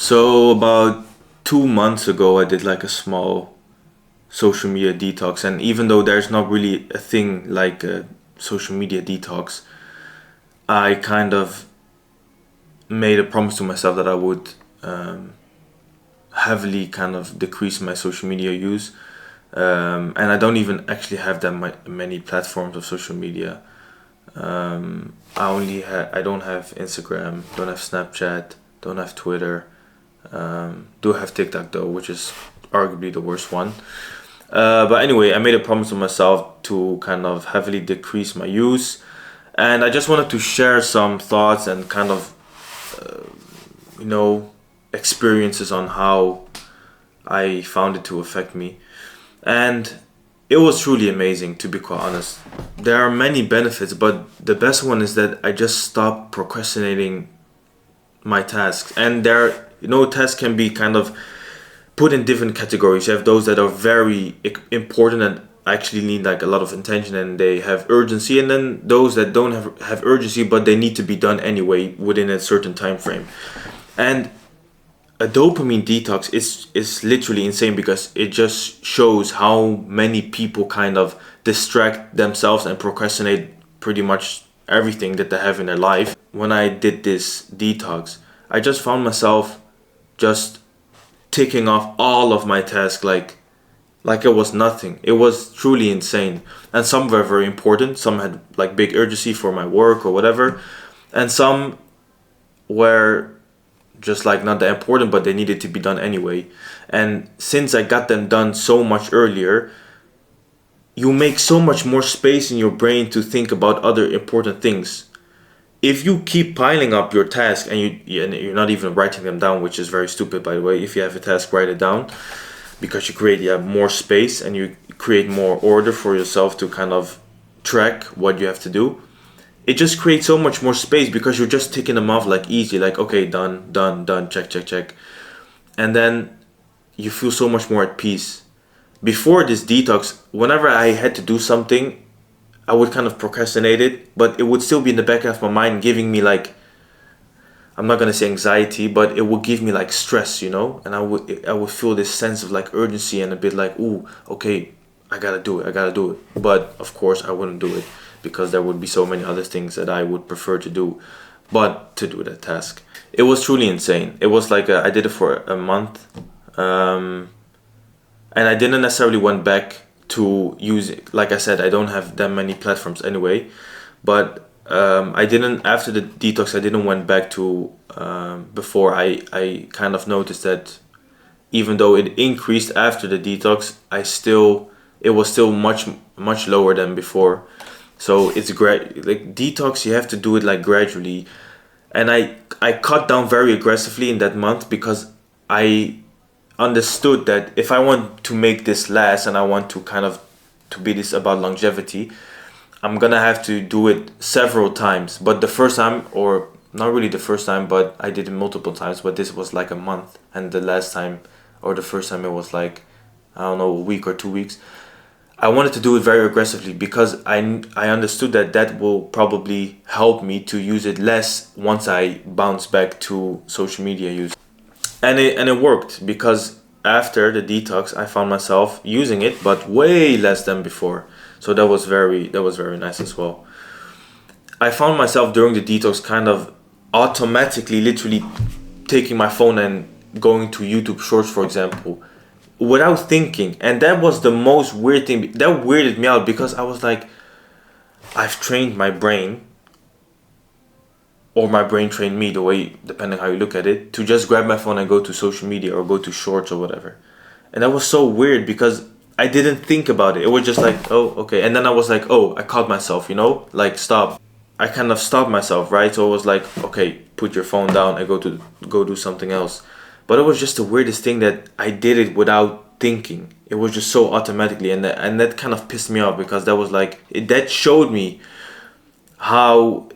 So about 2 months ago, I did like a small social media detox, and even though there's not really a thing like a social media detox, I kind of made a promise to myself that I would heavily kind of decrease my social media use. And I don't even actually have that many platforms of social media. I don't have Instagram, don't have Snapchat, don't have Twitter. Do have TikTok though, which is arguably the worst one. But anyway, I made a promise to myself to kind of heavily decrease my use, and I just wanted to share some thoughts and kind of you know experiences on how I found it to affect me, and it was truly amazing, to be quite honest. There are many benefits, but the best one is that I just stopped procrastinating my tasks. And tasks can be kind of put in different categories. You have those that are very important and actually need like a lot of attention and they have urgency, and then those that don't have urgency but they need to be done anyway within a certain time frame. And a dopamine detox is literally insane because it just shows how many people kind of distract themselves and procrastinate pretty much everything that they have in their life. When I did this detox, I just found myself just ticking off all of my tasks like it was nothing. It was truly insane. And some were very important. Some had like big urgency for my work or whatever. And some were just like not that important, but they needed to be done anyway. And since I got them done so much earlier, you make so much more space in your brain to think about other important things. If you keep piling up your task and you're not even writing them down, which is very stupid, by the way. If you have a task, write it down, because you create more space and you create more order for yourself to kind of track what you have to do. It just creates so much more space because you're just ticking them off like easy, like okay, done, done, done, check, check, check. And then you feel so much more at peace. Before this detox, whenever I had to do something, I would kind of procrastinate it, but it would still be in the back of my mind, giving me like, I'm not gonna say anxiety, but it would give me like stress, and I would feel this sense of like urgency and a bit like, ooh, okay, I gotta do it. But of course, I wouldn't do it because there would be so many other things that I would prefer to do, but to do that task. It was truly insane. It was like I did it for a month, and I didn't necessarily went back to use it. Like I said, I don't have that many platforms anyway, but I didn't, after the detox, I didn't went back to before. I kind of noticed that even though it increased after the detox, it was still much lower than before. So it's great. Like detox, you have to do it like gradually, and I cut down very aggressively in that month because I understood that if I want to make this last and I want to kind of to be this about longevity, I'm gonna have to do it several times. But the first time, or not really the first time, but I did it multiple times. But this was like a month, and the last time, or the first time, it was like, I don't know, a week or 2 weeks. I wanted to do it very aggressively because I understood that that will probably help me to use it less once I bounce back to social media use. And it worked because after the detox, I found myself using it, but way less than before. So that was very nice as well. I found myself during the detox kind of automatically, literally taking my phone and going to YouTube Shorts, for example, without thinking. And that was the most weird thing. That weirded me out because I was like, I've trained my brain, or my brain trained me, the way, depending how you look at it, to just grab my phone and go to social media or go to Shorts or whatever. And that was so weird because I didn't think about it. It was just like, oh, okay. And then I was like, oh, I caught myself, like stop. I kind of stopped myself, right? So it was like, okay, put your phone down and go do something else. But it was just the weirdest thing that I did it without thinking. It was just so automatically, and that kind of pissed me off because that was like that showed me how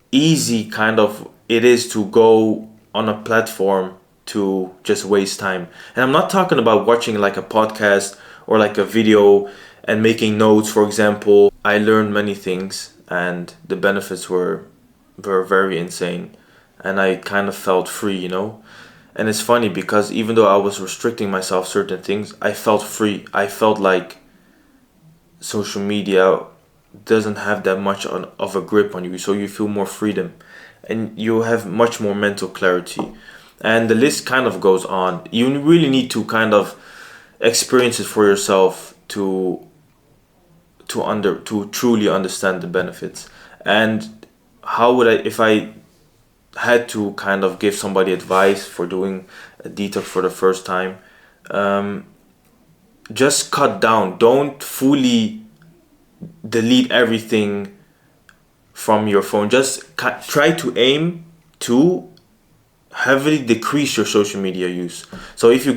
easy kind of it is to go on a platform to just waste time. And I'm not talking about watching like a podcast or like a video and making notes, for example. I learned many things and the benefits were very insane, and I kind of felt free. And it's funny because even though I was restricting myself certain things, I felt free. I felt like social media doesn't have that much of a grip on you, so you feel more freedom and you have much more mental clarity. And the list kind of goes on. You really need to kind of experience it for yourself to truly understand the benefits. And how would I, if I had to kind of give somebody advice for doing a detox for the first time, just cut down. Don't fully delete everything from your phone. Just try to aim to heavily decrease your social media use. So if you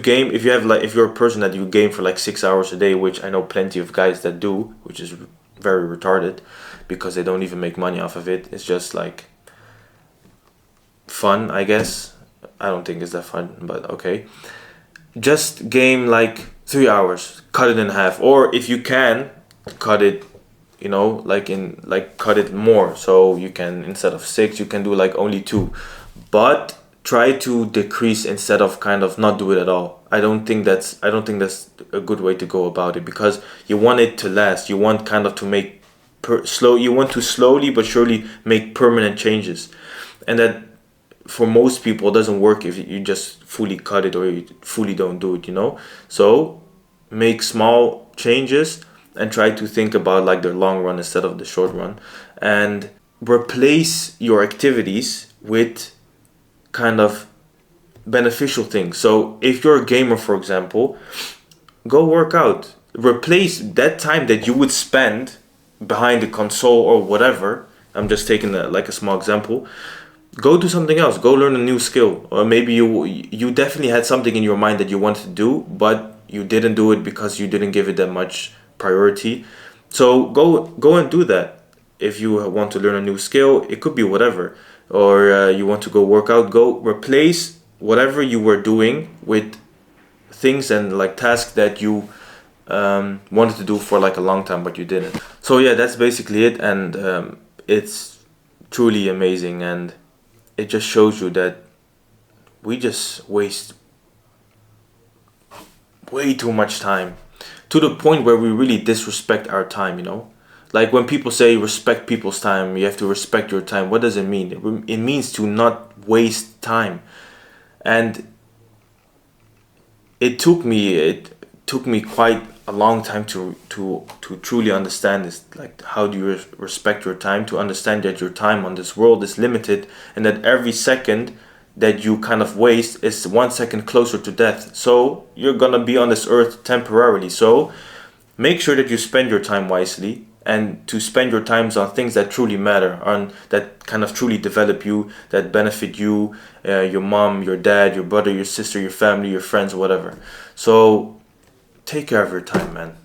have like, if you're a person that you game for like 6 hours a day, which I know plenty of guys that do, which is very retarded because they don't even make money off of it. It's just like fun, I guess. I don't think it's that fun, but okay. Just game like 3 hours, cut it in half, or if you can, cut it, cut it more. So you can, instead of 6, you can do like only 2, but try to decrease instead of kind of not do it at all. I don't think that's a good way to go about it, because you want it to last. You want kind of to make you want to slowly but surely make permanent changes, and that for most people it doesn't work if you just fully cut it or you fully don't do it. So make small changes and try to think about like the long run instead of the short run, and replace your activities with kind of beneficial things. So if you're a gamer, for example, go work out. Replace that time that you would spend behind the console or whatever. I'm just taking a small example. Go do something else. Go learn a new skill, or maybe you definitely had something in your mind that you wanted to do, but you didn't do it because you didn't give it that much priority. So go and do that. If you want to learn a new skill, it could be whatever, or you want to go work out, go replace whatever you were doing with things and like tasks that you wanted to do for like a long time but you didn't. So yeah, that's basically it, and it's truly amazing, and it just shows you that we just waste way too much time, to the point where we really disrespect our time. Like when people say respect people's time, you have to respect your time. What does it mean? It means to not waste time. And it took me quite a long time to truly understand this. Like, how do you respect your time? To understand that your time on this world is limited, and that every second that you kind of waste is 1 second closer to death. So you're gonna be on this earth temporarily. So make sure that you spend your time wisely, and to spend your times on things that truly matter, on that kind of truly develop you, that benefit you, your mom, your dad, your brother, your sister, your family, your friends, whatever. So take care of your time, man.